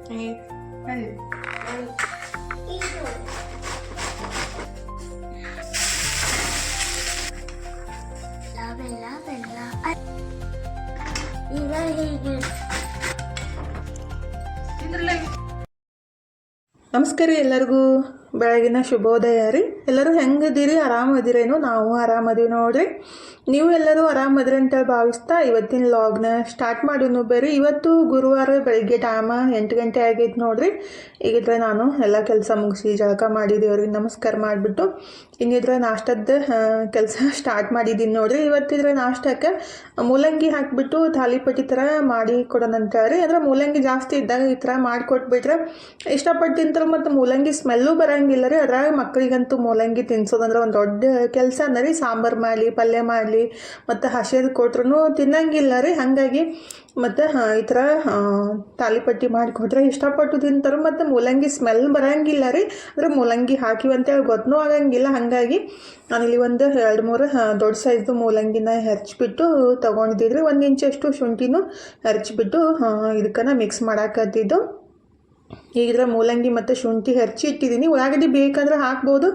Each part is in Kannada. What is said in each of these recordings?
ಈಗ ಹೀಗೆ ನಮಸ್ಕಾರ ರೀ ಎಲ್ಲರಿಗೂ ಬೆಳಗಿನ ಶುಭೋದಯ ರೀ. ಎಲ್ಲರೂ ಹೆಂಗದೀರಿ? ಆರಾಮದಿರೇನು? ನಾವು ಆರಾಮದೀವಿ ನೋಡ್ರಿ. ನೀವು ಎಲ್ಲರೂ ಆರಾಮದ್ರಿ ಅಂತ ಭಾವಿಸ್ತಾ ಇವತ್ತಿನ ಲಾಗ್ನ ಸ್ಟಾರ್ಟ್ ಮಾಡೋನು ಬರ್ರಿ. ಇವತ್ತು ಗುರುವಾರ ಬೆಳಗ್ಗೆ ಟೈಮ 8 ಗಂಟೆ ಆಗೈತೆ ನೋಡ್ರಿ. ಈಗಿದ್ರೆ ನಾನು ಎಲ್ಲ ಕೆಲಸ ಮುಗಿಸಿ ಜಳಕ ಮಾಡಿದೇವ್ರಿಗೆ ನಮಸ್ಕಾರ ಮಾಡಿಬಿಟ್ಟು ಇನ್ನಿದ್ರೆ ನಾಷ್ಟದ ಕೆಲಸ ಸ್ಟಾರ್ಟ್ ಮಾಡಿದ್ದೀನಿ ನೋಡ್ರಿ. ಇವತ್ತಿದ್ರೆ ನಾಷ್ಟಕ್ಕೆ ಮೂಲಂಗಿ ಹಾಕಿಬಿಟ್ಟು ತಾಲಿಪಟ್ಟಿ ಥರ ಮಾಡಿ ಕೊಡೋಣಂತಾರೆ. ಅಂದ್ರೆ ಮೂಲಂಗಿ ಜಾಸ್ತಿ ಇದ್ದಾಗ ಈ ಥರ ಮಾಡಿಕೊಟ್ಬಿಟ್ರೆ ಇಷ್ಟಪಟ್ಟು ತಿಂತಾರೆ. ಮತ್ತು ಮೂಲಂಗಿ ಸ್ಮೆಲ್ಲು ಬರೋಂಗಿಲ್ಲ ರೀ. ಅದ್ರಾಗ ಮಕ್ಕಳಿಗಂತೂ ಮೂಲಂಗಿ ತಿನ್ಸೋದಂದ್ರೆ ಒಂದು ದೊಡ್ಡ ಕೆಲಸ ರೀ. ಸಾಂಬಾರು ಮಾಡಲಿ, ಪಲ್ಯ ಮಾಡಲಿ, ಮತ್ತು ಹಸಿದು ಕೊಟ್ರೂ ತಿನ್ನಂಗಿಲ್ಲ ರೀ. ಹಾಗಾಗಿ ಮತ್ತು ಈ ಥರ ತಾಲಿಪಟ್ಟಿ ಮಾಡಿಕೊಟ್ರೆ ಇಷ್ಟಪಟ್ಟು ತಿಂತಾರೆ. ಮತ್ತು ಮೂಲಂಗಿ ಸ್ಮೆಲ್ ಬರೋಂಗಿಲ್ಲ ರೀ. ಅಂದರೆ ಮೂಲಂಗಿ ಹಾಕಿವಂತೇಳಿ ಗೊತ್ತೂ ಆಗಂಗಿಲ್ಲ. ಹಾಗಾಗಿ ನಾನಿಲ್ಲಿ ಒಂದು 2-3 ದೊಡ್ಡ ಸೈಜ್ದು ಮೂಲಂಗಿನ ಹೆರ್ಚ್ಬಿಟ್ಟು ತೊಗೊಂಡಿದ್ರಿ. 1 ಇಂಚಷ್ಟು ಶುಂಠಿನೂ ಹೆರ್ಚ್ಬಿಟ್ಟು ಇದಕ್ಕನ್ನು ಮಿಕ್ಸ್ ಮಾಡಾಕತ್ತಿದ್ದು. ಈಗಿದ್ರೆ ಮೂಲಂಗಿ ಮತ್ತು ಶುಂಠಿ ಹೆಚ್ಚಿ ಇಟ್ಟಿದ್ದೀನಿ. ಉಳ್ಳಾಗಡ್ಡಿ ಬೇಕಂದ್ರೆ ಹಾಕ್ಬೋದು,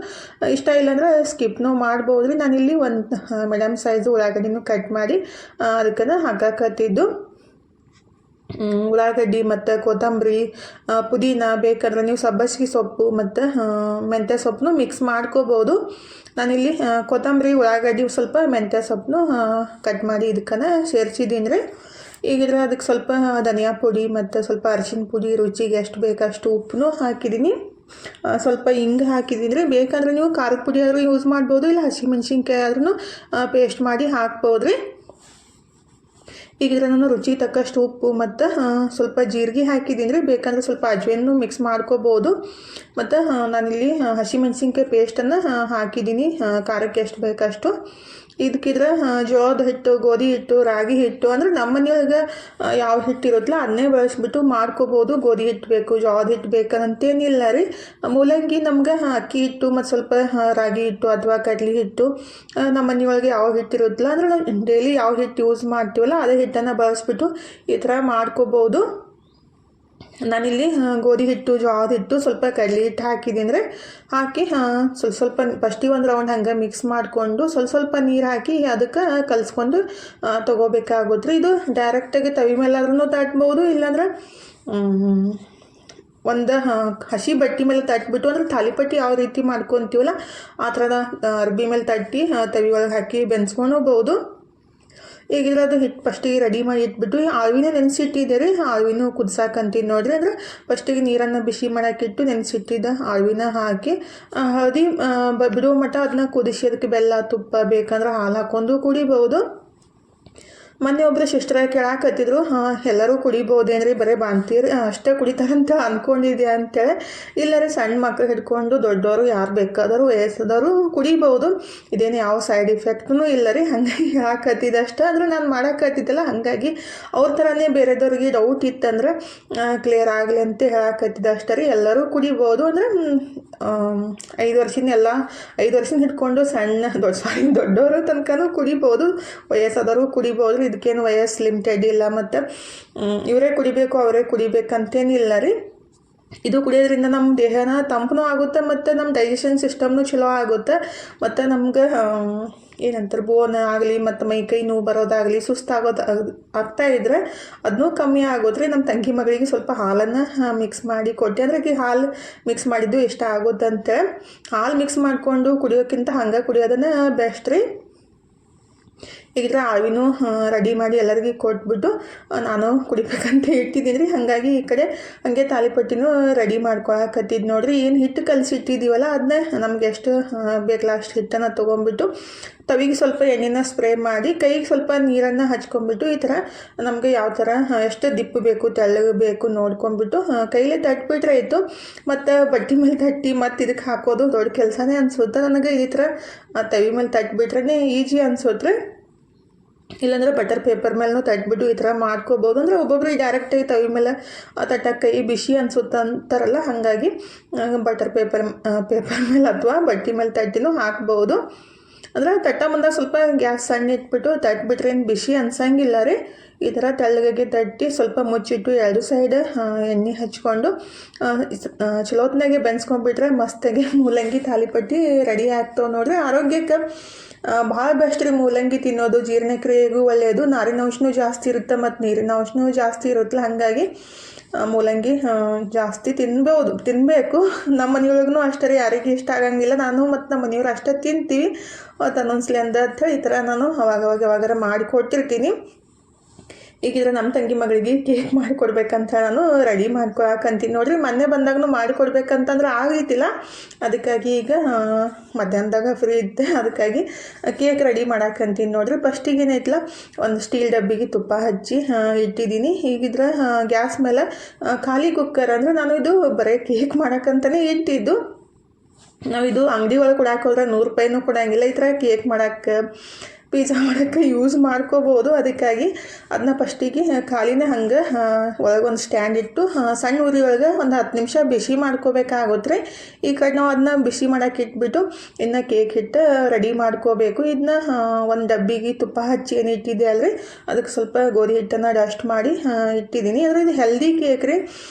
ಇಷ್ಟ ಇಲ್ಲಾಂದ್ರೆ ಸ್ಕಿಪ್ನೂ ಮಾಡ್ಬೋದು ರೀ. ನಾನಿಲ್ಲಿ ಒಂದು ಮೀಡಿಯಮ್ ಸೈಜು ಉಳ್ಳಾಗಡ್ಡಿನೂ ಕಟ್ ಮಾಡಿ ಅದಕ್ಕೆ ಹಾಕಾಕತ್ತಿದ್ದು. ಉಳ್ಳಾಗಡ್ಡಿ ಮತ್ತು ಕೊತ್ತಂಬರಿ, ಪುದೀನ ಬೇಕಂದ್ರೆ ನೀವು ಸಬ್ಬಸಿಗೆ ಸೊಪ್ಪು ಮತ್ತು ಮೆಂತ್ಯ ಸೊಪ್ಪನ್ನು ಮಿಕ್ಸ್ ಮಾಡ್ಕೋಬೋದು. ನಾನಿಲ್ಲಿ ಕೊತ್ತಂಬರಿ, ಉಳ್ಳಾಗಡ್ಡಿ, ಸ್ವಲ್ಪ ಮೆಂತ್ಯ ಸೊಪ್ಪನ್ನು ಕಟ್ ಮಾಡಿ ಇದಕ್ಕೆ ಸೇರಿಸಿದ್ದೀನಿ ರೀ. ಈಗಿದ್ರೆ ಅದಕ್ಕೆ ಸ್ವಲ್ಪ ಧನಿಯಾ ಪುಡಿ ಮತ್ತು ಸ್ವಲ್ಪ ಅರಿಶಿನ ಪುಡಿ, ರುಚಿಗೆ ಎಷ್ಟು ಬೇಕಷ್ಟು ಉಪ್ಪನ್ನು ಹಾಕಿದ್ದೀನಿ. ಸ್ವಲ್ಪ ಹಿಂಗೆ ಹಾಕಿದ್ದೀನಿ ರೀ. ಬೇಕಂದ್ರೆ ನೀವು ಖಾರದ ಪುಡಿ ಆದರೂ ಯೂಸ್ ಮಾಡ್ಬೋದು, ಇಲ್ಲ ಹಸಿಮೆಣ್ಸಿನ್ಕಾಯಿ ಆದ್ರೂ ಪೇಸ್ಟ್ ಮಾಡಿ ಹಾಕ್ಬೋದು ರೀ. ಈಗಿದ್ರೆ ನಾನು ರುಚಿ ತಕ್ಕಷ್ಟು ಉಪ್ಪು ಮತ್ತು ಸ್ವಲ್ಪ ಜೀರಿಗೆ ಹಾಕಿದ್ದೀನಿ ರೀ. ಬೇಕಂದ್ರೆ ಸ್ವಲ್ಪ ಅಜ್ವೇನು ಮಿಕ್ಸ್ ಮಾಡ್ಕೋಬೋದು. ಮತ್ತು ನಾನಿಲ್ಲಿ ಹಸಿಮೆಣ್ಸಿನ್ಕಾಯಿ ಪೇಸ್ಟನ್ನು ಹಾಕಿದ್ದೀನಿ ಖಾರಕ್ಕೆ ಎಷ್ಟು ಬೇಕಷ್ಟು. ಇದಕ್ಕಿದ್ರೆ ಜೋಳದ ಹಿಟ್ಟು, ಗೋಧಿ ಹಿಟ್ಟು, ರಾಗಿ ಹಿಟ್ಟು ಅಂದ್ರೆ ನಮ್ಮ ಮನೆಯೊಳಗೆ ಯಾವ ಹಿಟ್ಟು ಇರುತ್ತಲ್ಲ ಅದನ್ನೇ ಬಳಸ್ಬಿಟ್ಟು ಮಾಡ್ಕೋಬೋದು. ಗೋಧಿ ಹಿಟ್ಟು ಬೇಕು, ಜೋಳದ ಹಿಟ್ಟು ಬೇಕಂತೇನಿಲ್ಲ ರೀ. ಮೂಲಂಗಿ ನಮ್ಗೆ ಅಕ್ಕಿ ಹಿಟ್ಟು ಮತ್ತು ಸ್ವಲ್ಪ ರಾಗಿ ಹಿಟ್ಟು ಅಥವಾ ಕಡ್ಲೆ ಹಿಟ್ಟು, ನಮ್ಮ ಮನೆಯೊಳಗೆ ಯಾವ ಹಿಟ್ಟು ಇರುತ್ತಲ್ಲ ಅಂದ್ರೆ ನಾವು ಡೈಲಿ ಯಾವ ಹಿಟ್ಟು ಯೂಸ್ ಮಾಡ್ತೀವಲ್ಲ ಅದೇ ಹಿಟ್ಟನ್ನು ಬಳಸ್ಬಿಟ್ಟು ಈ ಥರ ಮಾಡ್ಕೋಬೋದು. ನಾನಿಲ್ಲಿ ಗೋಧಿ ಹಿಟ್ಟು, ಜೋಳದ ಹಿಟ್ಟು, ಸ್ವಲ್ಪ ಕಡಲೆ ಹಿಟ್ಟು ಹಾಕಿದ್ದೀನಿ ರೀ. ಹಾಕಿ ಸ್ವಲ್ಪ ಫಸ್ಟಿಗೆ ಒಂದು ರೌಂಡ್ ಹಂಗೆ ಮಿಕ್ಸ್ ಮಾಡಿಕೊಂಡು ಸ್ವಲ್ಪ ನೀರು ಹಾಕಿ ಅದಕ್ಕೆ ಕಲಿಸ್ಕೊಂಡು ತೊಗೋಬೇಕಾಗುತ್ತೆ ರೀ. ಇದು ಡೈರೆಕ್ಟಾಗಿ ತವಿ ಮೇಲಾದ್ರೂ ತಟ್ಬೋದು, ಇಲ್ಲಾಂದ್ರೆ ಒಂದು ಹಸಿ ಬಟ್ಟೆ ಮೇಲೆ ತಟ್ಬಿಟ್ಟು ಅಂದ್ರೆ ತಾಲಿಪಟ್ಟಿ ಯಾವ ರೀತಿ ಮಾಡ್ಕೊತೀವಲ್ಲ ಆ ಥರದ ಅರ್ಬಿ ಮೇಲೆ ತಟ್ಟಿ ತವಿ ಒಳಗೆ ಹಾಕಿ ಬೆನ್ಸ್ಕೊಳ್ಬೋದು. ಈಗಿದ್ರೆ ಅದು ಹಿಟ್ಟು ಫಸ್ಟಿಗೆ ರೆಡಿ ಮಾಡಿ ಇಟ್ಬಿಟ್ಟು ಆಳ್ವಿನ ನೆನೆಸಿಟ್ಟಿದ್ದೆ ರೀ. ಆಳ್ವಿನೂ ಕುದಿಸಾಕಂತೀನಿ ನೋಡಿರಿ. ಅಂದರೆ ಫಸ್ಟಿಗೆ ನೀರನ್ನು ಬಿಸಿ ಮಾಡೋಕ್ಕಿಟ್ಟು ನೆನೆಸಿಟ್ಟಿದ್ದ ಆಳ್ವಿನ ಹಾಕಿ ಹಳದಿ ಬಿಡುವ ಮಟ್ಟ ಅದನ್ನ ಕುದಿಸಿ ಅದಕ್ಕೆ ಬೆಲ್ಲ, ತುಪ್ಪ ಬೇಕಂದ್ರೆ ಹಾಲು ಹಾಕ್ಕೊಂಡು ಕುಡಿಬೋದು. ಮೊನ್ನೆ ಒಬ್ಬರು ಸಿಸ್ಟರ್ ಕೇಳಾಕತ್ತಿದ್ರು, ಎಲ್ಲರೂ ಕುಡಿಬೋದೇನ್ರಿ, ಬರೀ ಬಾಣ್ತೀರಿ ಅಷ್ಟೇ ಕುಡಿತಾರಂತ ಅಂದ್ಕೊಂಡಿದ್ದೆ ಅಂತೇಳಿ. ಇಲ್ಲರಿ, ಸಣ್ಣ ಮಕ್ಕಳು ಹಿಡ್ಕೊಂಡು ದೊಡ್ಡವರು ಯಾರು ಬೇಕಾದರೂ ವಯಸ್ಸದವರು ಕುಡಿಬೋದು. ಇದೇನು ಯಾವ ಸೈಡ್ ಇಫೆಕ್ಟ್ನೂ ಇಲ್ಲ ರೀ. ಹಾಗಾಗಿ ಹೇಳಾಕತ್ತಿದ್ದಷ್ಟೇ. ಅಂದ್ರೆ ನಾನು ಮಾಡೋಕತ್ತಿದ್ದಲ್ಲ, ಹಾಗಾಗಿ ಅವ್ರ ಥರನೇ ಬೇರೆದವ್ರಿಗೆ ಡೌಟ್ ಇತ್ತಂದ್ರೆ ಕ್ಲಿಯರ್ ಆಗಲಿ ಅಂತ ಹೇಳಾಕತ್ತಿದ್ದಷ್ಟೇ ರೀ. ಎಲ್ಲರೂ ಕುಡಿಬೋದು. ಅಂದರೆ 5 ವರ್ಷದಿಂದ ಹಿಡ್ಕೊಂಡು ದೊಡ್ಡವರು ತನಕನೂ ಕುಡಿಬೋದು, ವಯಸ್ಸಾದವರು ಕುಡಿಬೋದು. ಇದಕ್ಕೇನು ವಯಸ್ಸು ಲಿಮಿಟೆಡ್ ಇಲ್ಲ. ಮತ್ತು ಇವರೇ ಕುಡಿಬೇಕು ಅವರೇ ಕುಡಿಬೇಕಂತೇನಿಲ್ಲ ರೀ. ಇದು ಕುಡಿಯೋದ್ರಿಂದ ನಮ್ಮ ದೇಹನ ತಂಪನೂ ಆಗುತ್ತೆ ಮತ್ತು ನಮ್ಮ ಡೈಜೆಷನ್ ಸಿಸ್ಟಮ್ನು ಚಲೋ ಆಗುತ್ತೆ. ಮತ್ತು ನಮ್ಗೆ ಏನಂತಾರೆ ಬೋನ್ ಆಗಲಿ ಮತ್ತು ಮೈಕೈ ನೋವು ಬರೋದಾಗಲಿ, ಆಗ್ತಾ ಇದ್ರೆ ಅದನ್ನೂ ಕಮ್ಮಿ ಆಗೋದ್ರಿ. ನಮ್ಮ ತಂಗಿ ಮಗಳಿಗೆ ಸ್ವಲ್ಪ ಹಾಲನ್ನು ಮಿಕ್ಸ್ ಮಾಡಿ ಕೊಟ್ಟೆ. ಅಂದರೆ ಆಕೆ ಹಾಲು ಮಿಕ್ಸ್ ಮಾಡಿದ್ದು ಇಷ್ಟ ಆಗೋದಂತೆ. ಹಾಲು ಮಿಕ್ಸ್ ಮಾಡಿಕೊಂಡು ಕುಡಿಯೋಕ್ಕಿಂತ ಹಂಗೆ ಕುಡಿಯೋದನ್ನು ಬೆಸ್ಟ್ ರೀ. ಈಗಿದ್ರೆ ಆಳ್ವಿನೂ ರೆಡಿ ಮಾಡಿ ಎಲ್ಲರಿಗೂ ಕೊಟ್ಬಿಟ್ಟು ನಾನು ಕುಡಿಬೇಕಂತ ಇಟ್ಟಿದ್ದೀನಿ ರೀ. ಹಾಗಾಗಿ ಈ ಕಡೆ ಹಾಗೆ ತಾಲಿಪಟ್ಟಿನೂ ರೆಡಿ ಮಾಡ್ಕೊಳಕತ್ತಿದ್ದು ನೋಡಿರಿ. ಏನು ಹಿಟ್ಟು ಕಲಸಿಟ್ಟಿದ್ದೀವಲ್ಲ ಅದನ್ನೇ ನಮ್ಗೆ ಎಷ್ಟು ಬೇಕಲ್ಲ ಅಷ್ಟು ಹಿಟ್ಟನ್ನು ತೊಗೊಂಬಿಟ್ಟು ತವಿಗೆ ಸ್ವಲ್ಪ ಎಣ್ಣೆನ ಸ್ಪ್ರೇ ಮಾಡಿ ಕೈಗೆ ಸ್ವಲ್ಪ ನೀರನ್ನು ಹಚ್ಕೊಂಡ್ಬಿಟ್ಟು ಈ ಥರ ನಮಗೆ ಯಾವ ಥರ ಎಷ್ಟು ದಿಪ್ಪು ಬೇಕು, ತೆಳ್ಳಗೆ ಬೇಕು ನೋಡ್ಕೊಂಡ್ಬಿಟ್ಟು ಕೈಲೇ ತಟ್ಬಿಟ್ರೆ ಆಯಿತು. ಮತ್ತು ಬಟ್ಟೆ ಮೇಲೆ ತಟ್ಟಿ ಮತ್ತು ಇದಕ್ಕೆ ಹಾಕೋದು ದೊಡ್ಡ ಕೆಲಸನೇ ಅನಿಸುತ್ತೆ ನನಗೆ. ಈ ಥರ ತವಿ ಮೇಲೆ ತಟ್ಬಿಟ್ರೆ ಈಜಿ ಅನಿಸುತ್ತೆ. ಇಲ್ಲಾಂದರೆ ಬಟರ್ ಪೇಪರ್ ಮೇಲೂ ತಟ್ಬಿಟ್ಟು ಈ ಥರ ಮಾಡ್ಕೋಬೋದು. ಅಂದರೆ ಒಬ್ಬೊಬ್ರು ಡೈರೆಕ್ಟಾಗಿ ತವಿ ಮೇಲೆ ತಟ್ಟಕ್ಕೆ ಕೈ ಬಿಸಿ ಅನ್ಸುತ್ತೆ ಅಂತಾರಲ್ಲ, ಹಾಗಾಗಿ ಬಟರ್ ಪೇಪರ್ ಮೇಲೆ ಅಥವಾ ಬಟ್ಟೆ ಮೇಲೆ ತಟ್ಟಿನೂ ಹಾಕ್ಬೋದು. ಅಂದ್ರೆ ತಟ್ಟ ಮುಂದೆ ಸ್ವಲ್ಪ ಗ್ಯಾಸ್ ಸಣ್ಣ ಇಟ್ಬಿಟ್ಟು ತಟ್ಬಿಟ್ರೆ ಏನು ಬಿಸಿ ಅನ್ಸಂಗಿಲ್ಲ ರೀ. ಈ ಥರ ತೆಳ್ಳಗೆ ತಟ್ಟಿ ಸ್ವಲ್ಪ ಮುಚ್ಚಿಟ್ಟು 2 ಸೈಡ್ ಎಣ್ಣೆ ಹಚ್ಕೊಂಡು ಚಲೋತ್ನಾಗೆ ಬೆನ್ಸ್ಕೊಂಡ್ಬಿಟ್ರೆ ಮಸ್ತಾಗಿ ಮೂಲಂಗಿ ತಾಲಿಪಟ್ಟಿ ರೆಡಿ ಆಗ್ತಾವೆ ನೋಡ್ರಿ. ಆರೋಗ್ಯಕ್ಕೆ ಭಾಳ ಬೆಸ್ಟ್ ರೀ ಮೂಲಂಗಿ ತಿನ್ನೋದು. ಜೀರ್ಣಕ್ರಿಯೆಗೂ ಒಳ್ಳೆಯದು, ನಾರಿನಂಶನೂ ಜಾಸ್ತಿ ಇರುತ್ತೆ ಮತ್ತು ನೀರಿನ ಅಂಶನೂ ಜಾಸ್ತಿ ಇರುತ್ತಲ್ಲ. ಹಾಗಾಗಿ ಮೂಲಂಗಿ ಜಾಸ್ತಿ ತಿನ್ನಬೇಕು. ನಮ್ಮ ಮನೆಯೊಳಗೂ ಅಷ್ಟೇ ರೀ, ಯಾರಿಗೆ ಇಷ್ಟ ಆಗಂಗಿಲ್ಲ. ನಾನು ಮತ್ತು ನಮ್ಮ ಮನೆಯವ್ರು ಅಷ್ಟೇ ತಿಂತೀವಿ. ಮತ್ತು ಅನ್ನೊಂದ್ಸಲಿ ಅಂಥೇಳಿ ಈ ಥರ ನಾನು ಯಾವಾಗಾರ ಮಾಡಿಕೊಡ್ತಿರ್ತೀನಿ. ಈಗಿದ್ರೆ ನಮ್ಮ ತಂಗಿ ಮಗಳಿಗೆ ಕೇಕ್ ಮಾಡಿಕೊಡ್ಬೇಕಂತ ನಾನು ರೆಡಿ ಮಾಡ್ಕೊಳಕಂತೀನಿ ನೋಡ್ರಿ. ಮೊನ್ನೆ ಬಂದಾಗೂ ಮಾಡಿಕೊಡ್ಬೇಕಂತಂದ್ರೆ ಆಗೈತಿಲ್ಲ. ಅದಕ್ಕಾಗಿ ಈಗ ಮಧ್ಯಾಹ್ನದಾಗ ಫ್ರೀ ಇದ್ದೆ, ಅದಕ್ಕಾಗಿ ಕೇಕ್ ರೆಡಿ ಮಾಡಾಕಂತೀನಿ ನೋಡ್ರಿ. ಫಸ್ಟಿಗೆ ಏನೈತಲ್ಲ, ಒಂದು ಸ್ಟೀಲ್ ಡಬ್ಬಿಗೆ ತುಪ್ಪ ಹಚ್ಚಿ ಇಟ್ಟಿದ್ದೀನಿ. ಈಗಿದ್ರೆ ಗ್ಯಾಸ್ ಮೇಲೆ ಖಾಲಿ ಕುಕ್ಕರ್, ಅಂದರೆ ನಾನು ಇದು ಬರೀ ಕೇಕ್ ಮಾಡೋಕ್ಕಂತಲೇ ಇಟ್ಟಿದ್ದು. ನಾವು ಇದು ಅಂಗಡಿ ಒಳಗೆ ಕೊಡಕ್ಕೆ ಹೋದ್ರೆ 100 ರೂಪಾಯಿನೂ ಕೊಡೋಂಗಿಲ್ಲ. ಈ ಥರ ಕೇಕ್ ಮಾಡೋಕ್ಕೆ, ಪಿಜ್ಜಾ ಮಾಡೋಕ್ಕೆ ಯೂಸ್ ಮಾಡ್ಕೋಬೋದು. ಅದಕ್ಕಾಗಿ ಅದನ್ನ ಫಸ್ಟಿಗೆ ಖಾಲಿನೇ ಹಂಗೆ ಒಳಗೊಂದು ಸ್ಟ್ಯಾಂಡ್ ಇಟ್ಟು ಸಣ್ಣ ಉರಿ ಒಳಗೆ ಒಂದು 10 ನಿಮಿಷ ಬಿಸಿ ಮಾಡ್ಕೋಬೇಕಾಗುತ್ತೆ. ಈ ಕಡೆ ನಾವು ಅದನ್ನ ಬಿಸಿ ಮಾಡೋಕೆ ಇಟ್ಬಿಟ್ಟು ಇನ್ನು ಕೇಕ್ ಹಿಟ್ಟು ರೆಡಿ ಮಾಡ್ಕೋಬೇಕು. ಇದನ್ನ ಒಂದು ಡಬ್ಬಿಗೆ ತುಪ್ಪ ಹಚ್ಚಿ ಏನು ಇಟ್ಟಿದ್ದೆ ಅಲ್ರಿ, ಅದಕ್ಕೆ ಸ್ವಲ್ಪ ಗೋಧಿ ಹಿಟ್ಟನ್ನು ಡಸ್ಟ್ ಮಾಡಿ ಇಟ್ಟಿದ್ದೀನಿ. ಅಂದರೆ ಇದು ಹೆಲ್ದಿ ಕೇಕ್ ರೀ,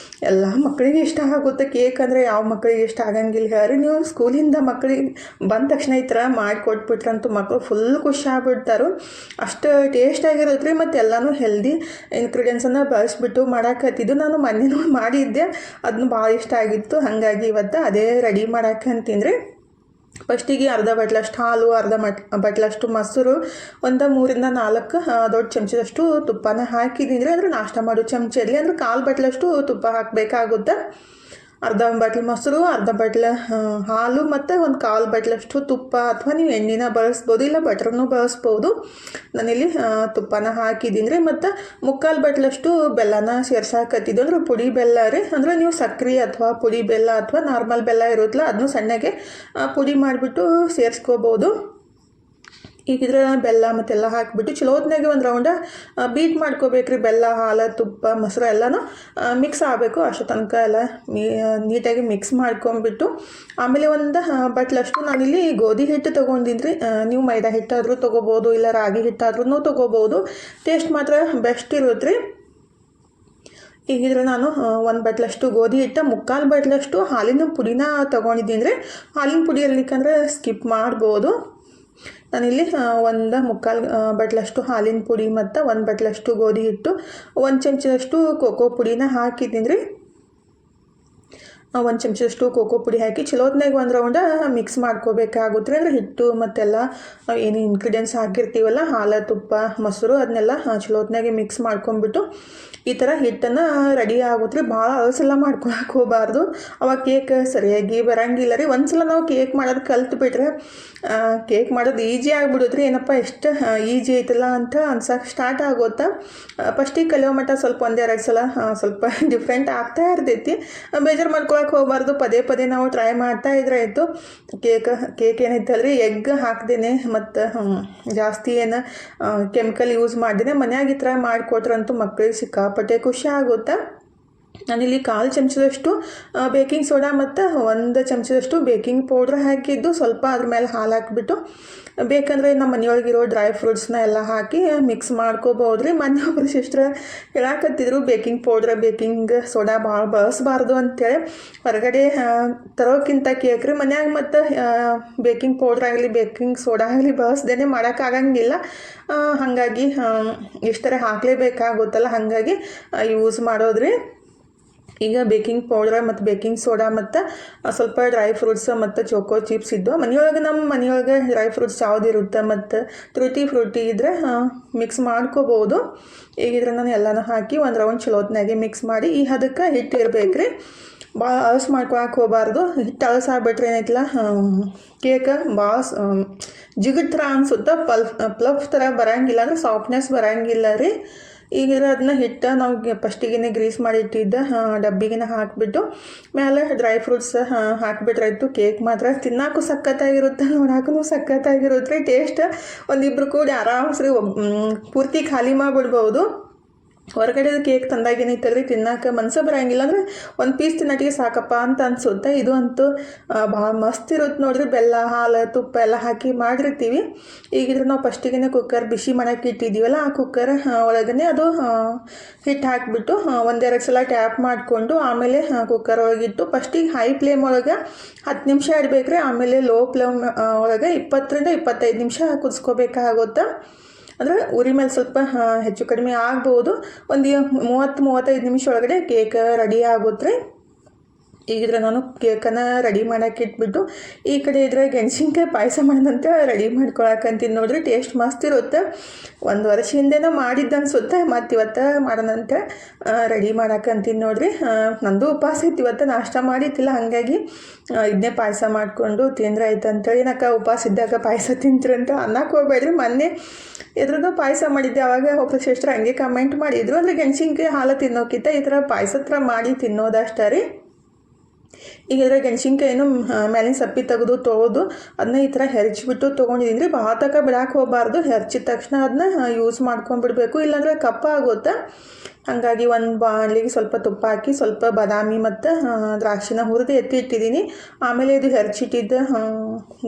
ಎಲ್ಲ ಮಕ್ಕಳಿಗೆ ಇಷ್ಟ ಆಗುತ್ತೆ. ಕೇಕ್ ಅಂದರೆ ಯಾವ ಮಕ್ಕಳಿಗೆ ಇಷ್ಟ ಆಗಂಗಿಲ್ಲ ಹೇಳ್ರಿ. ನೀವು ಸ್ಕೂಲಿಂದ ಮಕ್ಕಳಿಗೆ ಬಂದ ತಕ್ಷಣ ಈ ಥರ ಮಾಡಿಕೊಟ್ಬಿಟ್ರಂತೂ ಮಕ್ಕಳು ಫುಲ್ ಖುಷಿ ಆಗ್ಬಿಡ್ತಾರೆ. ಅಷ್ಟು ಟೇಸ್ಟಾಗಿರುತ್ತೆ ರೀ, ಮತ್ತು ಎಲ್ಲನೂ ಹೆಲ್ದಿ ಇಂಗ್ರೀಡಿಯೆಂಟ್ಸನ್ನು ಬಳಸ್ಬಿಟ್ಟು ಮಾಡಾಕತ್ತಿದ್ದು. ನಾನು ಮೊನ್ನೆ ಮಾಡಿದ್ದೆ, ಅದನ್ನು ಭಾಳ ಇಷ್ಟ ಆಗಿತ್ತು. ಹಾಗಾಗಿ ಇವತ್ತು ಅದೇ ರೆಡಿ ಮಾಡಾಕಂತೀನಿ ರೀ. ಫಸ್ಟಿಗೆ ಅರ್ಧ ಬಟ್ಲಷ್ಟು ಹಾಲು, ಅರ್ಧ ಬಟ್ಲಷ್ಟು ಮೊಸರು, ಒಂದು 3 ರಿಂದ 4 ದೊಡ್ಡ ಚಮಚದಷ್ಟು ತುಪ್ಪನ ಹಾಕಿದ್ದೀನಿ ರೀ. ಅಂದರೆ ನಾಷ್ಟ ಮಾಡೋ ಚಮಚಲ್ಲಿ ಅಂದರೆ 1/4 ಬಟ್ಲಷ್ಟು ತುಪ್ಪ ಹಾಕಬೇಕಾಗುತ್ತೆ. ಅರ್ಧ ಬಟ್ಲು ಮೊಸರು, ಅರ್ಧ ಬಟ್ಲು ಹಾಲು ಮತ್ತು ಒಂದು 1/4 ಬಟ್ಲಷ್ಟು ತುಪ್ಪ, ಅಥವಾ ನೀವು ಎಣ್ಣೆನ ಬಳಸ್ಬೋದು, ಇಲ್ಲ ಬಟ್ರನ್ನು ಬಳಸ್ಬೋದು. ನಾನಿಲ್ಲಿ ತುಪ್ಪನ ಹಾಕಿದ್ದೀನಿ ರೀ. ಮತ್ತು 3/4 ಬಟ್ಲಷ್ಟು ಬೆಲ್ಲನ ಸೇರ್ಸಾಕತ್ತಿದ್ದು, ಅಂದ್ರೆ ಪುಡಿ ಬೆಲ್ಲ ರೀ. ಅಂದರೆ ನೀವು ಸಕ್ಕರೆ ಅಥವಾ ಪುಡಿ ಬೆಲ್ಲ ಅಥವಾ ನಾರ್ಮಲ್ ಬೆಲ್ಲ ಇರುತ್ತಲ್ಲ, ಅದನ್ನು ಸಣ್ಣಗೆ ಪುಡಿ ಮಾಡಿಬಿಟ್ಟು ಸೇರಿಸ್ಕೋಬೋದು. ಈಗಿದ್ರೆ ಬೆಲ್ಲ ಮತ್ತೆಲ್ಲ ಹಾಕಿಬಿಟ್ಟು ಚಲೋತ್ನಾಗೆ ಒಂದು ರೌಂಡ ಬೀಟ್ ಮಾಡ್ಕೋಬೇಕ್ರಿ. ಬೆಲ್ಲ, ಹಾಲು, ತುಪ್ಪ, ಮೊಸರು ಎಲ್ಲನೂ ಮಿಕ್ಸ್ ಆಗಬೇಕು. ಅಷ್ಟು ತನಕ ಎಲ್ಲ ನೀಟಾಗಿ ಮಿಕ್ಸ್ ಮಾಡ್ಕೊಂಬಿಟ್ಟು ಆಮೇಲೆ ಒಂದು ಬಟ್ಲಷ್ಟು ನಾನಿಲ್ಲಿ ಗೋಧಿ ಹಿಟ್ಟು ತೊಗೊಂಡಿನಿ ರೀ. ನೀವು ಮೈದಾ ಹಿಟ್ಟಾದರೂ ತೊಗೋಬೋದು, ಇಲ್ಲ ರಾಗಿ ಹಿಟ್ಟಾದ್ರೂ ತೊಗೋಬೋದು. ಟೇಸ್ಟ್ ಮಾತ್ರ ಬೆಸ್ಟ್ ಇರುತ್ತೆ ರೀ. ಈಗಿದ್ರೆ ನಾನು 1 ಬಟ್ಲಷ್ಟು ಗೋಧಿ ಹಿಟ್ಟು, 3/4 ಬಟ್ಲಷ್ಟು ಹಾಲಿನ ಪುಡಿನ ತೊಗೊಂಡಿದ್ದೀನಿ ರೀ. ಹಾಲಿನ ಪುಡಿ ಇರ್ಲಿಕ್ಕಂದ್ರೆ ಸ್ಕಿಪ್ ಮಾಡ್ಬೋದು. ನಾನಿಲ್ಲಿ 1/4 ಬಟ್ಲಷ್ಟು ಹಾಲಿನ ಪುಡಿ ಮತ್ತು 1 ಬಟ್ಲಷ್ಟು ಗೋಧಿ ಹಿಟ್ಟು, 1 ಚಮಚದಷ್ಟು ಕೋಕೋ ಪುಡಿನ ಹಾಕಿದ್ದೀನಿ ರೀ. 1 ಚಮಚದಷ್ಟು ಕೋಕೋ ಪುಡಿ ಹಾಕಿ ಚಲೋತ್ನಾಗ ಒಂದು ರೌಂಡ ಮಿಕ್ಸ್ ಮಾಡ್ಕೋಬೇಕಾಗುತ್ತೆ. ಅಂದರೆ ಹಿಟ್ಟು ಮತ್ತೆಲ್ಲ ಏನು ಇಂಗ್ರೀಡಿಯೆಂಟ್ಸ್ ಹಾಕಿರ್ತೀವಲ್ಲ, ಹಾಲು, ತುಪ್ಪ, ಮೊಸರು, ಅದನ್ನೆಲ್ಲ ಚಲೋತ್ನಾಗೆ ಮಿಕ್ಸ್ ಮಾಡ್ಕೊಂಬಿಟ್ಟು ಈ ಥರ ಹಿಟ್ಟನ್ನು ರೆಡಿ ಆಗುತ್ತೆ. ಭಾಳ ಅಲಸೆಲ್ಲ ಮಾಡ್ಕೊಳಕ್ಕೆ ಹೋಗಬಾರ್ದು, ಅವಾಗ ಕೇಕ್ ಸರಿಯಾಗಿ ಬರೋಂಗಿಲ್ಲ ರೀ. ಒಂದ್ಸಲ ನಾವು ಕೇಕ್ ಮಾಡೋದು ಕಲ್ತ್ಬಿಟ್ರೆ ಕೇಕ್ ಮಾಡೋದು ಈಜಿ ಆಗಿಬಿಡುತ್ತೆ. ಏನಪ್ಪ ಎಷ್ಟು ಈಜಿ ಐತಲ್ಲ ಅಂತ ಅನ್ಸಕ್ಕೆ ಸ್ಟಾರ್ಟ್ ಆಗುತ್ತೆ. ಫಸ್ಟಿಗೆ ಕಲಿಯೋ ಮಟ್ಟ ಸ್ವಲ್ಪ 1-2 ಸಲ ಸ್ವಲ್ಪ ಡಿಫ್ರೆಂಟ್ ಆಗ್ತಾ ಇರ್ತೈತಿ. ಬೇಜಾರು ಮಾಡ್ಕೊಳಕ್ಕೆ ಹೋಗಬಾರ್ದು, ಪದೇ ನಾವು ಟ್ರೈ ಮಾಡ್ತಾ ಇದ್ರೆ ಆಯಿತು. ಕೇಕ್ ಏನೈತಲ್ರಿ, ಎಗ್ ಹಾಕ್ದೇನೆ ಮತ್ತು ಜಾಸ್ತಿ ಏನು ಕೆಮಿಕಲ್ ಯೂಸ್ ಮಾಡ್ದೇನೆ ಮನ್ಯಾಗ ಈ ಥರ ಮಾಡಿಕೊಟ್ರಂತೂ ಮಕ್ಕಳಿಗೆ ಸಿಕ್ಕಾಪಟ್ಟೆ ಖುಷಿ ಆಗುತ್ತೆ. ನಾನಿಲ್ಲಿ 1/4 ಚಮಚದಷ್ಟು ಬೇಕಿಂಗ್ ಸೋಡಾ ಮತ್ತು 1 ಚಮಚದಷ್ಟು ಬೇಕಿಂಗ್ ಪೌಡ್ರ್ ಹಾಕಿದ್ದು, ಸ್ವಲ್ಪ ಅದ್ರ ಮೇಲೆ ಹಾಲು ಹಾಕಿಬಿಟ್ಟು ಬೇಕಂದರೆ ನಮ್ಮ ಮನೆಯೊಳಗಿರೋ ಡ್ರೈ ಫ್ರೂಟ್ಸ್ನ ಎಲ್ಲ ಹಾಕಿ ಮಿಕ್ಸ್ ಮಾಡ್ಕೋಬೋದು ರೀ. ಮೊನ್ನೆ ಒಬ್ಬರು ಸಿಸ್ಟ್ರ್ ಹೇಳಾಕತ್ತಿದ್ರು ಬೇಕಿಂಗ್ ಪೌಡ್ರ್, ಬೇಕಿಂಗ್ ಸೋಡಾ ಭಾಳ ಬಳಸಬಾರ್ದು ಅಂತೇಳಿ. ಹೊರಗಡೆ ತರೋಕ್ಕಿಂತ ಕೇಕ್ ರೀ, ಮನ್ಯಾಗ ಮತ್ತು ಬೇಕಿಂಗ್ ಪೌಡ್ರ್ ಆಗಲಿ ಬೇಕಿಂಗ್ ಸೋಡಾ ಆಗಲಿ ಬಳಸ್ದೇ ಮಾಡೋಕ್ಕಾಗಂಗಿಲ್ಲ. ಹಾಗಾಗಿ ಇಷ್ಟರ ಹಾಕಲೇಬೇಕಾಗುತ್ತಲ್ಲ, ಹಾಗಾಗಿ ಯೂಸ್ ಮಾಡೋದ್ರಿ. ಈಗ ಬೇಕಿಂಗ್ ಪೌಡ್ರ್ ಮತ್ತು ಬೇಕಿಂಗ್ ಸೋಡಾ ಮತ್ತು ಸ್ವಲ್ಪ ಡ್ರೈ ಫ್ರೂಟ್ಸ್ ಮತ್ತು ಚೋಕೋ ಚಿಪ್ಸ್ ಇದ್ದು ಮನೆಯೊಳಗೆ, ನಮ್ಮ ಮನೆಯೊಳಗೆ ಡ್ರೈ ಫ್ರೂಟ್ಸ್ ಯಾವುದಿರುತ್ತೆ ಮತ್ತು ಟ್ರೂಟಿ ಫ್ರೂಟಿ ಇದ್ದರೆ ಮಿಕ್ಸ್ ಮಾಡ್ಕೋಬೋದು. ಈಗಿದ್ರೆ ನಾನು ಎಲ್ಲನೂ ಹಾಕಿ ಒಂದು ರೌಂಡ್ ಚಲೋತ್ನಾಗೆ ಮಿಕ್ಸ್ ಮಾಡಿ ಈ ಹದಕ್ಕೆ ಹಿಟ್ಟು ಇರಬೇಕು ರೀ. ಭಾಳ ಅಳಸು ಮಾಡ್ಕೊಳಕ್ಕೆ ಹೋಗಬಾರ್ದು. ಹಿಟ್ಟು ಅಳಸಾಗ್ಬಿಟ್ರೆ ಏನೈತಿಲ್ಲ, ಕೇಕ್ ಭಾಳ ಜಿಗುಟ್ ಥರ ಅನಿಸುತ್ತೆ, ಪ್ಲಫ್ ಥರ ಬರೋಂಗಿಲ್ಲ, ಅಂದರೆ ಸಾಫ್ಟ್ನೆಸ್ ಬರೋಂಗಿಲ್ಲ ರೀ. ಈಗಿದ್ರೆ ಅದನ್ನ ಹಿಟ್ಟು ನಾವು ಫಸ್ಟಿಗೆ ಗ್ರೀಸ್ ಮಾಡಿ ಇಟ್ಟಿದ್ದ ಡಬ್ಬಿಗೆ ಹಾಕಿಬಿಟ್ಟು ಮೇಲೆ ಡ್ರೈ ಫ್ರೂಟ್ಸ್ ಹಾಕಿಬಿಟ್ರಾಯ್ತು. ಕೇಕ್ ಮಾತ್ರ ತಿನ್ನೋಕ್ಕೂ ಸಖತ್ತಾಗಿರುತ್ತೆ, ನೋಡೋಕ್ಕೂ ಸಖತ್ತಾಗಿರುತ್ತೆ ರೀ. ಟೇಸ್ಟ್ ಒಂದಿಬ್ಬರು ಕೂಡಿ ಆರಾಮ್ಸ್ರಿ ಪೂರ್ತಿ ಖಾಲಿ ಮಾಡಿಬಿಡ್ಬೋದು. ಹೊರಗಡೆ ಕೇಕ್ ತಂದಾಗ ಏನೈತಲ್ರಿ ತಿನ್ನಕ್ಕೆ ಮನಸ್ಸು ಬರೋಂಗಿಲ್ಲ ಅಂದರೆ ಒಂದು ಪೀಸ್ ತಿನ್ನೋಟಿಗೆ ಸಾಕಪ್ಪ ಅಂತ ಅನಿಸುತ್ತೆ. ಇದು ಅಂತೂ ಭಾಳ ಮಸ್ತ್ ಇರುತ್ತೆ ನೋಡ್ರಿ. ಬೆಲ್ಲ ಹಾಲು ತುಪ್ಪ ಎಲ್ಲ ಹಾಕಿ ಮಾಡಿರ್ತೀವಿ. ಈಗಿದ್ರೆ ನಾವು ಫಸ್ಟಿಗೆ ಕುಕ್ಕರ್ ಬಿಸಿ ಮಾಡೋಕ್ಕೆ ಇಟ್ಟಿದ್ದೀವಲ್ಲ, ಆ ಕುಕ್ಕರ್ ಒಳಗೇ ಅದು ಹಿಟ್ಟು ಹಾಕಿಬಿಟ್ಟು ಒಂದೆರಡು ಸಲ ಟ್ಯಾಪ್ ಮಾಡಿಕೊಂಡು ಆಮೇಲೆ ಕುಕ್ಕರ್ ಒಳಗಿಟ್ಟು ಫಸ್ಟಿಗೆ ಹೈ ಫ್ಲೇಮ್ ಒಳಗೆ 10 ನಿಮಿಷ ಇಡಬೇಕ್ರಿ. ಆಮೇಲೆ ಲೋ ಫ್ಲೇಮ್ ಒಳಗೆ 20 ರಿಂದ 25 ನಿಮಿಷ ಕುದಿಸ್ಕೋಬೇಕಾಗುತ್ತೆ. ಅಂದರೆ ಉರಿ ಮೇಲೆ ಸ್ವಲ್ಪ ಹೆಚ್ಚು ಕಡಿಮೆ ಆಗ್ಬೋದು. ಒಂದು 30-35 ನಿಮಿಷ ಒಳಗಡೆ ಕೇಕ್ ರೆಡಿ ಆಗುತ್ತೆ. ಈಗಿದ್ರೆ ನಾನು ಕೇಕನ್ನು ರೆಡಿ ಮಾಡೋಕೆ ಇಟ್ಬಿಟ್ಟು ಈ ಕಡೆ ಇದ್ರೆ ಗೆಣಸಿನ್ಕಾಯಿ ಪಾಯಸ ಮಾಡೋದಂತೆ ರೆಡಿ ಮಾಡ್ಕೊಳಕಂತೀನಿ ನೋಡ್ರಿ. ಟೇಸ್ಟ್ ಮಸ್ತ್ ಇರುತ್ತೆ. 1 ವರ್ಷ ಹಿಂದೆನೋ ಮಾಡಿದ್ದು ಅನ್ಸುತ್ತೆ, ಮತ್ತು ಇವತ್ತು ಮಾಡೋಣಂತೆ ರೆಡಿ ಮಾಡಕ್ಕಂತೀನಿ ನೋಡ್ರಿ. ನಂದು ಉಪವಾಸ ಇತ್ತು ಇವತ್ತು, ನಾಷ್ಟ ಮಾಡಿತ್ತಿಲ್ಲ, ಹಾಗಾಗಿ ಇದನ್ನೇ ಪಾಯಸ ಮಾಡಿಕೊಂಡು ತಿಂದ್ರೆ ಆಯ್ತು ಅಂತೇಳಿ. ನಕ್ಕ ಉಪವಾಸ ಇದ್ದಾಗ ಪಾಯಸ ತಿಂತೀರಂತ ಅನ್ನಕ್ಕೆ ಹೋಗ್ಬೇಡ್ರಿ. ಮೊನ್ನೆ ಎದ್ರದ್ದು ಪಾಯಸ ಮಾಡಿದ್ದೆ, ಆವಾಗ ಒಬ್ಬರು ಸಿಸ್ಟರ್ ಹಂಗೆ ಕಮೆಂಟ್ ಮಾಡಿದ್ರು. ಅಂದರೆ ಗೆಣಸಿನ್ಕಾಯಿ ಹಾಲು ತಿನ್ನೋಕ್ಕಿಂತ ಈ ಥರ ಪಾಯಸ ಥರ ಮಾಡಿ ತಿನ್ನೋದಷ್ಟೇ ರೀ. ಈಗಿದ್ರೆ ಗೆಣಸಿನ್ಕಾಯಿನೂ ಮೇಲಿನ ಸಪ್ಪಿ ತೆಗೆದು ತೊಳೆದು ಅದನ್ನ ಈ ಥರ ಹೆರ್ಚಿಬಿಟ್ಟು ತೊಗೊಂಡಿದ್ದೀನಿ ರೀ. ಭಾಳ ತನಕ ಬಿಡಕ್ಕೆ ಹೋಗಬಾರ್ದು. ಹೆರ್ಚಿದ ತಕ್ಷಣ ಅದನ್ನ ಯೂಸ್ ಮಾಡ್ಕೊಂಡ್ಬಿಡ್ಬೇಕು, ಇಲ್ಲಾಂದರೆ ಕಪ್ಪ ಆಗುತ್ತೆ. ಹಾಗಾಗಿ ಒಂದು ಬಾಣಲಿಗೆ ಸ್ವಲ್ಪ ತುಪ್ಪ ಹಾಕಿ ಸ್ವಲ್ಪ ಬಾದಾಮಿ ಮತ್ತು ದ್ರಾಕ್ಷಿನ ಹುರಿದು ಎತ್ತಿ ಇಟ್ಟಿದ್ದೀನಿ. ಆಮೇಲೆ ಇದು ಹೆರ್ಚಿಟ್ಟಿದ್ದ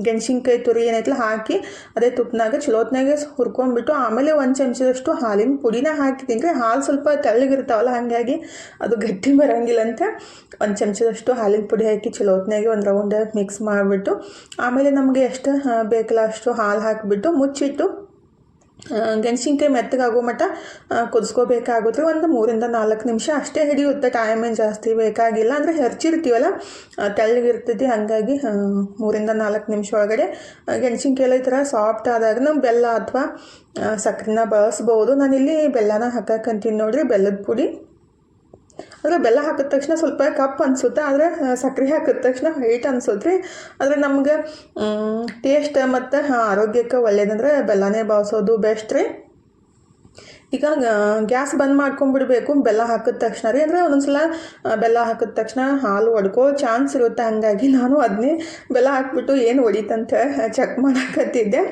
ಗೆಣಸಿನ್ಕಾಯಿ ತುರಿ ಏನೈತಲ್ಲ ಹಾಕಿ ಅದೇ ತುಪ್ಪನಾಗ ಚಲೋತ್ನಾಗೆ ಹುರ್ಕೊಂಡ್ಬಿಟ್ಟು ಆಮೇಲೆ 1 ಚಮಚದಷ್ಟು ಹಾಲಿನ ಪುಡಿನ ಹಾಕಿದ್ದೀನಿ ರೀ. ಹಾಲು ಸ್ವಲ್ಪ ತೆಳ್ಳಗಿರ್ತಾವಲ್ಲ, ಹಾಗಾಗಿ ಅದು ಗಟ್ಟಿ ಬರೋಂಗಿಲ್ಲ ಅಂತ 1 ಚಮಚದಷ್ಟು ಹಾಲಿನ ಪುಡಿ ಹಾಕಿ ಚಲೋತ್ನಾಗೆ ಒಂದು ರೌಂಡ್ ಮಿಕ್ಸ್ ಮಾಡಿಬಿಟ್ಟು ಆಮೇಲೆ ನಮಗೆ ಎಷ್ಟು ಬೇಕಲ್ಲ ಅಷ್ಟು ಹಾಲು ಹಾಕಿಬಿಟ್ಟು ಮುಚ್ಚಿಟ್ಟು ಗೆಣಸಿನ್ಕಾಯಿ ಮೆತ್ತಗಾಗೋ ಮಟ್ಟ ಕುದಿಸ್ಕೋಬೇಕಾಗುತ್ತೆ. ಒಂದು 3-4 ನಿಮಿಷ ಅಷ್ಟೇ ಹಿಡಿಯುತ್ತೆ, ಟೈಮ್ ಏನು ಜಾಸ್ತಿ ಬೇಕಾಗಿಲ್ಲ. ಅಂದರೆ ಹೆರ್ಚಿರ್ತೀವಲ್ಲ ತೆಳ್ಳಗಿರ್ತೈತಿ, ಹಾಗಾಗಿ 3-4 ನಿಮಿಷ ಒಳಗಡೆ ಗೆಣಸಿನ್ಕಾಯಿ ಈ ಥರ ಸಾಫ್ಟ್ ಆದಾಗ ನಾವು ಬೆಲ್ಲ ಅಥವಾ ಸಕ್ಕರೆನ ಬಳಸ್ಬೋದು. ನಾನಿಲ್ಲಿ ಬೆಲ್ಲನ ಹಾಕಕ್ಕಂತೀನಿ ನೋಡ್ರಿ. ಬೆಲ್ಲದ ಪುಡಿ ಅಂದರೆ ಬೆಲ್ಲ ಹಾಕಿದ ತಕ್ಷಣ ಸ್ವಲ್ಪ ಕಪ್ ಅನಿಸುತ್ತೆ, ಆದರೆ ಸಕ್ಕರೆ ಹಾಕಿದ ತಕ್ಷಣ ವೈಟ್ ಅನ್ಸುತ್ತೆ ರೀ. ಆದರೆ ನಮ್ಗೆ ಟೇಸ್ಟ್ ಮತ್ತು ಆರೋಗ್ಯಕ್ಕೆ ಒಳ್ಳೇದಂದ್ರೆ ಬೆಲ್ಲನೇ ಬಳಸೋದು ಬೆಸ್ಟ್ ರೀ. ಈಗ ಗ್ಯಾಸ್ ಬಂದ್ ಮಾಡ್ಕೊಂಡ್ಬಿಡ್ಬೇಕು ಬೆಲ್ಲ ಹಾಕಿದ ತಕ್ಷಣ ರೀ. ಅಂದರೆ ಒಂದೊಂದ್ಸಲ ಬೆಲ್ಲ ಹಾಕಿದ ತಕ್ಷಣ ಹಾಲು ಒಡ್ಕೋ ಚಾನ್ಸ್ ಇರುತ್ತೆ, ಹಾಗಾಗಿ ನಾನು ಅದನ್ನೇ ಬೆಲ್ಲ ಹಾಕ್ಬಿಟ್ಟು ಏನು ಹೊಡಿತಂತ ಚೆಕ್ ಮಾಡಕತ್ತಿದ್ದೆ.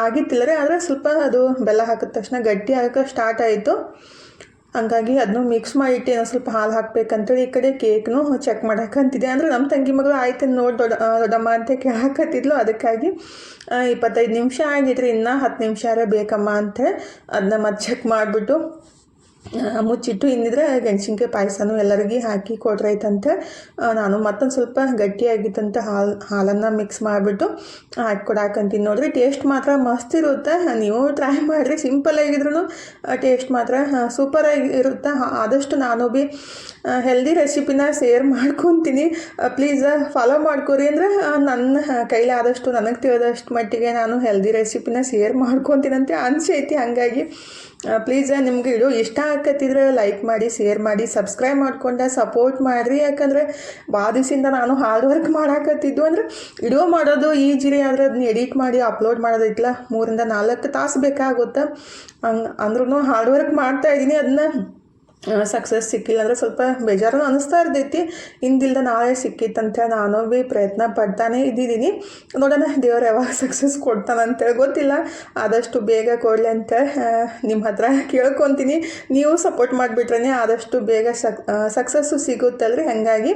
ಆಗಿತ್ತಿಲ್ಲ ರೀ, ಆದರೆ ಸ್ವಲ್ಪ ಅದು ಬೆಲ್ಲ ಹಾಕಿದ ತಕ್ಷಣ ಗಟ್ಟಿ ಆಗಕ್ಕೆ ಸ್ಟಾರ್ಟ್ ಆಯಿತು. ಹಂಗಾಗಿ ಅದನ್ನು ಮಿಕ್ಸ್ ಮಾಡಿಟ್ಟು ಏನೋ ಸ್ವಲ್ಪ ಹಾಲು ಹಾಕ್ಬೇಕಂತೇಳಿ ಈ ಕಡೆ ಕೇಕ್ನು ಚೆಕ್ ಮಾಡಕ್ಕಂತಿದ್ದೆ. ಅಂದರೆ ನಮ್ಮ ತಂಗಿ ಮಗಳು ಆಯ್ತು ನೋಡಿ ದೊಡ್ಡಮ್ಮ ಅಂತ ಕೇಳಕತ್ತಿದ್ಲು. ಅದಕ್ಕಾಗಿ 25 ನಿಮಿಷ ಆಗಿದ್ರಿ, ಇನ್ನೂ 10 ನಿಮಿಷ ಬೇಕಮ್ಮ ಅಂತ ಅದನ್ನ ಮತ್ತೆ ಚೆಕ್ ಮಾಡಿಬಿಟ್ಟು ಮುಚ್ಚಿಟ್ಟು ಇನ್ನಿದ್ರೆ ಗೆಣಸಿನ್ಕಾಯಿ ಪಾಯಸನೂ ಎಲ್ಲರಿಗೂ ಹಾಕಿ ಕೊಡ್ರೈತಂತೆ. ನಾನು ಮತ್ತೊಂದು ಸ್ವಲ್ಪ ಗಟ್ಟಿಯಾಗಿತ್ತಂತೆ ಹಾಲನ್ನು ಮಿಕ್ಸ್ ಮಾಡಿಬಿಟ್ಟು ಹಾಕಿ ಕೊಡಾಕಂತೀನಿ ನೋಡ್ರಿ. ಟೇಸ್ಟ್ ಮಾತ್ರ ಮಸ್ತ್ ಇರುತ್ತೆ, ನೀವು ಟ್ರೈ ಮಾಡಿರಿ. ಸಿಂಪಲ್ ಆಗಿದ್ರೂ ಟೇಸ್ಟ್ ಮಾತ್ರ ಸೂಪರಾಗಿ ಇರುತ್ತೆ. ಆದಷ್ಟು ನಾನು ಭೀ ಹೆಲ್ದಿ ರೆಸಿಪಿನ ಶೇರ್ ಮಾಡ್ಕೊತೀನಿ, ಪ್ಲೀಸ್ ಫಾಲೋ ಮಾಡ್ಕೊರಿ. ಅಂದರೆ ನನ್ನ ಕೈಲಿ ಆದಷ್ಟು ನನಗೆ ತಿಳಿದಷ್ಟು ಮಟ್ಟಿಗೆ ನಾನು ಹೆಲ್ದಿ ರೆಸಿಪಿನ ಶೇರ್ ಮಾಡ್ಕೊತೀನಂತೆ ಅನಿಸೈತಿ. ಹಾಗಾಗಿ ಪ್ಲೀಸ್ ನಿಮ್ಗೆ ವಿಡಿಯೋ ಇಷ್ಟ ಆಗತ್ತಿದ್ರೆ ಲೈಕ್ ಮಾಡಿ, ಶೇರ್ ಮಾಡಿ, ಸಬ್ಸ್ಕ್ರೈಬ್ ಮಾಡ್ಕೊಂಡು ಸಪೋರ್ಟ್ ಮಾಡಿರಿ. ಯಾಕಂದರೆ ಭಾಳ ದಿವಸದಿಂದ ನಾನು ಹಾರ್ಡ್ ವರ್ಕ್ ಮಾಡಾಕತ್ತಿದ್ದು. ಅಂದರೆ ವಿಡಿಯೋ ಮಾಡೋದು ಈಜಿರಿ, ಆದರೆ ಅದನ್ನ ಎಡಿಟ್ ಮಾಡಿ ಅಪ್ಲೋಡ್ ಮಾಡೋದೈತಲ್ಲ 3-4 ತಾಸು ಬೇಕಾಗುತ್ತೆ. ಅಂದ್ರೂ ಹಾರ್ಡ್ ವರ್ಕ್ ಮಾಡ್ತಾಯಿದ್ದೀನಿ. ಅದನ್ನ ಸಕ್ಸಸ್ ಸಿಕ್ಕಿಲ್ಲ ಅಂದರೆ ಸ್ವಲ್ಪ ಬೇಜಾರು ಅನ್ನಿಸ್ತಾ ಇರ್ತೈತಿ. ಇಂದಿಲ್ದ ನಾಳೆ ಸಿಕ್ಕಿತ್ತಂತೆ ನಾನು ಭೀ ಪ್ರಯತ್ನ ಪಡ್ತಾನೆ ಇದ್ದಿದ್ದೀನಿ. ನೋಡೋಣ ದೇವ್ರು ಯಾವಾಗ ಸಕ್ಸಸ್ ಕೊಡ್ತಾನಂತೇಳಿ ಗೊತ್ತಿಲ್ಲ. ಆದಷ್ಟು ಬೇಗ ಕೊಡಲಿ ಅಂತ ನಿಮ್ಮ ಹತ್ರ ಕೇಳ್ಕೊತೀನಿ. ನೀವು ಸಪೋರ್ಟ್ ಮಾಡಿಬಿಟ್ರೆ ಆದಷ್ಟು ಬೇಗ ಸಕ್ಸಸ್ಸು ಸಿಗುತ್ತಲ್ರಿ. ಹಾಗಾಗಿ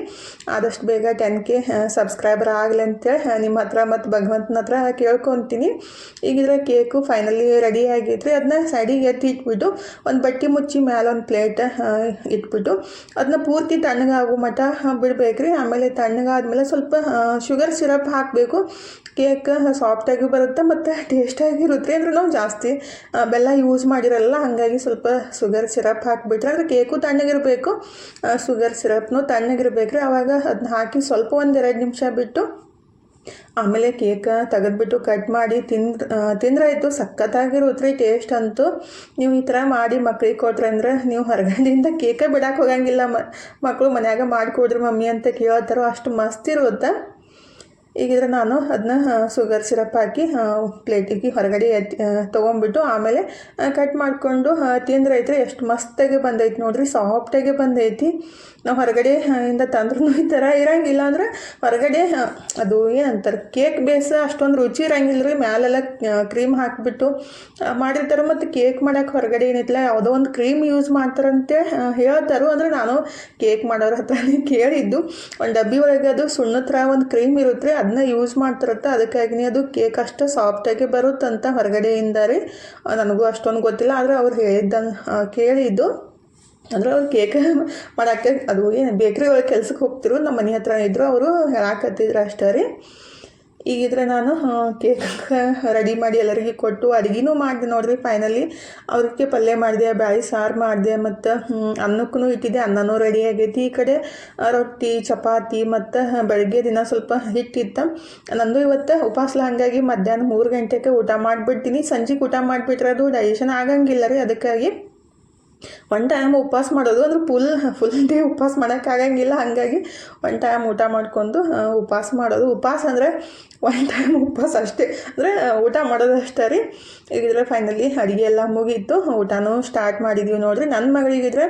ಆದಷ್ಟು ಬೇಗ 10K ಸಬ್ಸ್ಕ್ರೈಬರ್ ಆಗಲಿ ಅಂತೇಳಿ ನಿಮ್ಮ ಹತ್ರ ಮತ್ತು ಭಗವಂತನ ಹತ್ರ ಕೇಳ್ಕೊತೀನಿ. ಈಗಿದ್ರೆ ಕೇಕು ಫೈನಲಿ ರೆಡಿ ಆಗೈತ್ರಿ. ಅದನ್ನ ಸೈಡಿಗೆ ಎತ್ತಿ ಇಟ್ಬಿಟ್ಟು ಒಂದು ಬಟ್ಟೆ ಮುಚ್ಚಿ ಮೇಲೆ ಒಂದು ಪ್ಲೇಟ್ ಇಟ್ಬಿಟ್ಟು ಅದನ್ನ ಪೂರ್ತಿ ತಣ್ಣಗಾಗೋ ಮಟ್ಟ ಬಿಡಬೇಕ್ರಿ. ಆಮೇಲೆ ತಣ್ಣಗಾದ್ಮೇಲೆ ಸ್ವಲ್ಪ ಶುಗರ್ ಸಿರಪ್ ಹಾಕಬೇಕು. ಕೇಕ್ ಸಾಫ್ಟಾಗಿ ಬರುತ್ತೆ ಮತ್ತು ಟೇಸ್ಟಾಗಿರುತ್ತೆ. ಅಂದರೆ ನಾವು ಜಾಸ್ತಿ ಬೆಲ್ಲ ಯೂಸ್ ಮಾಡಿರಲ್ಲ, ಹಾಗಾಗಿ ಸ್ವಲ್ಪ ಶುಗರ್ ಸಿರಪ್ ಹಾಕಿಬಿಟ್ರೆ ಅಂದರೆ ಕೇಕು ತಣ್ಣಗಿರಬೇಕು, ಶುಗರ್ ಸಿರಪ್ನು ತಣ್ಣಗಿರ್ಬೇಕ್ರಿ. ಆವಾಗ ಅದನ್ನ ಹಾಕಿ ಸ್ವಲ್ಪ 1-2 ನಿಮಿಷ ಬಿಟ್ಟು ಆಮೇಲೆ ಕೇಕ್ ತೆಗೆದ್ಬಿಟ್ಟು ಕಟ್ ಮಾಡಿ ತಿಂದ್ರಾಯ್ತು. ಸಖತ್ತಾಗಿರುತ್ತೆ ರೀ ಟೇಸ್ಟ್ ಅಂತೂ. ನೀವು ಈ ಥರ ಮಾಡಿ ಮಕ್ಳಿಗೆ ಕೊಟ್ರೆ ಅಂದರೆ ನೀವು ಹೊರಗಡೆಯಿಂದ ಕೇಕ ಬಿಡಕ್ಕೆ ಹೋಗಂಗಿಲ್ಲ. ಮಕ್ಕಳು ಮನ್ಯಾಗ ಮಾಡಿಕೊಡ್ರಿ ಮಮ್ಮಿ ಅಂತ ಕೇಳ್ತಾರೋ, ಅಷ್ಟು ಮಸ್ತ್ ಇರುತ್ತೆ. ಈಗಿದ್ರೆ ನಾನು ಅದನ್ನ ಶುಗರ್ ಸಿರಪ್ ಹಾಕಿ ಪ್ಲೇಟಿಗೆ ಹೊರಗಡೆ ತೊಗೊಂಬಿಟ್ಟು ಆಮೇಲೆ ಕಟ್ ಮಾಡಿಕೊಂಡು ತಿಂದ್ರೆ ಐತ್ರಿ ಎಷ್ಟು ಮಸ್ತಾಗಿ ಬಂದೈತಿ ನೋಡ್ರಿ, ಸಾಫ್ಟಾಗಿ ಬಂದೈತಿ. ನಾವು ಹೊರಗಡೆ ಇಂದ ತಂದ್ರೂ ಈ ಥರ ಇರೋಂಗಿಲ್ಲ ಅಂದ್ರೆ ಹೊರಗಡೆ ಅದು ಏನಂತಾರೆ ಕೇಕ್ ಬೇಸ್ ಅಷ್ಟೊಂದು ರುಚಿ ಇರೋಂಗಿಲ್ಲ ರೀ. ಮ್ಯಾಲೆಲ್ಲ ಕ್ರೀಮ್ ಹಾಕಿಬಿಟ್ಟು ಮಾಡಿರ್ತಾರೆ. ಮತ್ತು ಕೇಕ್ ಮಾಡೋಕೆ ಹೊರಗಡೆ ಏನಿಲ್ಲ ಯಾವುದೋ ಒಂದು ಕ್ರೀಮ್ ಯೂಸ್ ಮಾಡ್ತಾರಂತೆ ಹೇಳ್ತಾರೆ. ಅಂದರೆ ನಾನು ಕೇಕ್ ಮಾಡೋರ ಹತ್ರನೇ ಕೇಳಿದ್ದು, ಒಂದು ಡಬ್ಬಿ ಒಳಗೆ ಅದು ಸುಣ್ಣದ ಥರ ಒಂದು ಕ್ರೀಮ್ ಇರುತ್ತೆ, ಅದನ್ನ ಯೂಸ್ ಮಾಡ್ತಾರತ್ತ. ಅದಕ್ಕಾಗಿ ಅದು ಕೇಕ್ ಅಷ್ಟು ಸಾಫ್ಟಾಗಿ ಬರುತ್ತಂತ ಹೊರಗಡೆಯಿಂದ ರೀ. ನನಗೂ ಅಷ್ಟೊಂದು ಗೊತ್ತಿಲ್ಲ, ಆದರೆ ಅವ್ರು ಹೇಳಿದ್ದನ್ನು ಕೇಳಿದ್ದು. ಅಂದ್ರೆ ಅವ್ರು ಕೇಕ್ ಮಾಡೋಕ್ಕೆ ಅದು ಏನು ಬೇಕ್ರಿ ಒಳಗೆ ಕೆಲ್ಸಕ್ಕೆ ಹೋಗ್ತಿರು, ನಮ್ಮ ಮನೆ ಹತ್ರ ಇದ್ದರು, ಅವರು ಹೇಳಾಕತ್ತಿದ್ರು ಅಷ್ಟೇ ರೀ. ಈಗಿದ್ರೆ ನಾನು ಕೇಕ್ ರೆಡಿ ಮಾಡಿ ಎಲ್ಲರಿಗೆ ಕೊಟ್ಟು ಅಡುಗೆನೂ ಮಾಡಿದೆ ನೋಡ್ರಿ. ಫೈನಲಿ ಅವ್ರಿಗೆ ಪಲ್ಯ ಮಾಡಿದೆ, ಬ್ಯಾಳಿ ಸಾರು ಮಾಡಿದೆ, ಮತ್ತು ಅನ್ನಕ್ಕೂ ಇಟ್ಟಿದ್ದೆ, ಅನ್ನನೂ ರೆಡಿ ಆಗೈತಿ. ಈ ಕಡೆ ರೊಟ್ಟಿ ಚಪಾತಿ ಮತ್ತು ಬೆಳಗ್ಗೆ ದಿನ ಸ್ವಲ್ಪ ಹಿಟ್ಟಿತ್ತು. ನಂದು ಇವತ್ತು ಉಪವಾಸ, ಹಾಗಾಗಿ ಮಧ್ಯಾಹ್ನ 3 ಗಂಟೆಗೆ ಊಟ ಮಾಡಿಬಿಡ್ತೀನಿ. ಸಂಜೆಗೆ ಊಟ ಮಾಡಿಬಿಟ್ರೆ ಅದು ಡೈಜೆಷನ್ ಆಗಂಗಿಲ್ಲ ರೀ. ಅದಕ್ಕಾಗಿ ಒನ್ ಟೈಮ್ ಉಪವಾಸ ಮಾಡೋದು, ಅಂದ್ರೆ ಫುಲ್ ಡೇ ಉಪವಾಸ ಮಾಡೋಕ್ಕಾಗಂಗಿಲ್ಲ. ಹಾಗಾಗಿ ಒನ್ ಟೈಮ್ ಊಟ ಮಾಡ್ಕೊಂಡು ಉಪವಾಸ ಮಾಡೋದು. ಉಪವಾಸ ಅಂದರೆ ಒನ್ ಟೈಮ್ ಉಪವಾಸ ಅಷ್ಟೇ, ಅಂದರೆ ಊಟ ಮಾಡೋದು ಅಷ್ಟೇ ರೀ. ಈಗಿದ್ರೆ ಫೈನಲಿ ಅಡುಗೆ ಎಲ್ಲ ಮುಗೀತು, ಊಟನೂ ಸ್ಟಾರ್ಟ್ ಮಾಡಿದ್ದೀವಿ ನೋಡಿರಿ. ನನ್ನ ಮಗಳಿಗಿದ್ರೆ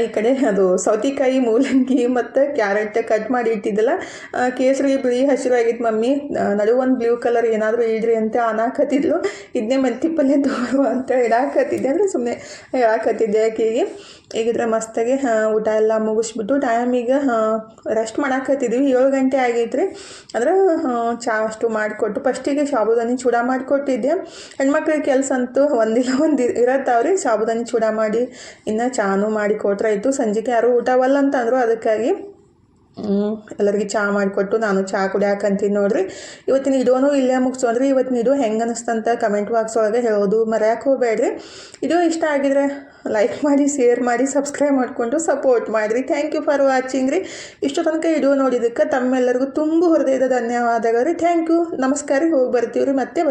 ಈ ಕಡೆ ಅದು ಸೌತೆಕಾಯಿ, ಮೂಲಂಗಿ ಮತ್ತು ಕ್ಯಾರೆಟ್ ಕಟ್ ಮಾಡಿ ಇಟ್ಟಿದ್ದಲ್ಲ, ಕೇಸರಿ ಬಿಳಿ ಹಸಿರು ಆಗಿತ್ತು. ಮಮ್ಮಿ ನಡು ಒಂದು ಬ್ಲೂ ಕಲರ್ ಏನಾದರೂ ಇಡ್ರಿ ಅಂತ ಅನ್ನಾಕತ್ತಿದ್ಲು. ಇದನ್ನೇ ಮೆಂತಿ ಪಲ್ಯ ತೋರು ಅಂತ ಇಡಾಕತ್ತಿದ್ದೆ, ಅಂದರೆ ಸುಮ್ಮನೆ ಹೇಳಾಕತ್ತಿದ್ದೆ ಆಕೆಗೆ. ಈಗಿದ್ರೆ ಮಸ್ತಾಗಿ ಊಟ ಎಲ್ಲ ಮುಗಿಸ್ಬಿಟ್ಟು ಟೈಮಿಗೆ ರೆಸ್ಟ್ ಮಾಡಾಕತ್ತಿದ್ವಿ. 7 ಗಂಟೆ ಆಗೈತ್ರಿ. ಅಂದ್ರೆ ಚಹಾ ಅಷ್ಟು ಮಾಡಿಕೊಟ್ಟು ಫಸ್ಟಿಗೆ ಸಾಬುದಾನಿ ಚೂಡ ಮಾಡಿಕೊಟ್ಟಿದ್ದೆ. ಹೆಣ್ಮಕ್ಳಿಗೆ ಕೆಲಸ ಅಂತೂ ಒಂದಿಲ್ಲ ಒಂದು ಇರತ್ತಾವ್ರಿ. ಸಾಬುದಾನಿ ಚೂಡ ಮಾಡಿ ಇನ್ನು ಚಹಾನು ಮಾಡಿ ಕೊಟ್ರಾಯ್ತು. ಸಂಜೆಗೆ ಯಾರು ಊಟವಲ್ಲ ಅಂತ ಅಂದರು, ಅದಕ್ಕಾಗಿ ಎಲ್ಲರಿಗೆ ಚಹಾ ಮಾಡಿಕೊಟ್ಟು ನಾನು ಚಹಾ ಕುಡಿಯಾಕಂತೀನಿ ನೋಡ್ರಿ. ಇವತ್ತಿನ ವಿಡಿಯೋನು ಇಲ್ಲೇ ಮುಗಿಸೋದ್ರಿ. ಇವತ್ತಿನ ವಿಡಿಯೋ ಹೆಂಗೆ ಅನ್ನಿಸ್ತಂತ ಕಮೆಂಟ್ ಬಾಕ್ಸ್ ಒಳಗೆ ಹೇಳೋದು ಮರೆಯೋಕೆ ಹೋಗಬೇಡ್ರಿ. ವಿಡಿಯೋ ಇಷ್ಟ ಆಗಿದ್ರೆ ಲೈಕ್ ಮಾಡಿ, ಶೇರ್ ಮಾಡಿ, ಸಬ್ಸ್ಕ್ರೈಬ್ ಮಾಡಿಕೊಂಡು ಸಪೋರ್ಟ್ ಮಾಡಿರಿ. ಥ್ಯಾಂಕ್ ಯು ಫಾರ್ ವಾಚಿಂಗ್ ರೀ. ಇಷ್ಟು ತನಕ ವಿಡಿಯೋ ನೋಡಿದ್ದಕ್ಕೆ ತಮ್ಮೆಲ್ಲರಿಗೂ ತುಂಬ ಹೃದಯದ ಧನ್ಯವಾದಗಳು ರೀ. ಥ್ಯಾಂಕ್ ಯು, ನಮಸ್ಕಾರ. ಹೋಗಿ ಬರ್ತೀವಿ ರೀ ಮತ್ತೆ.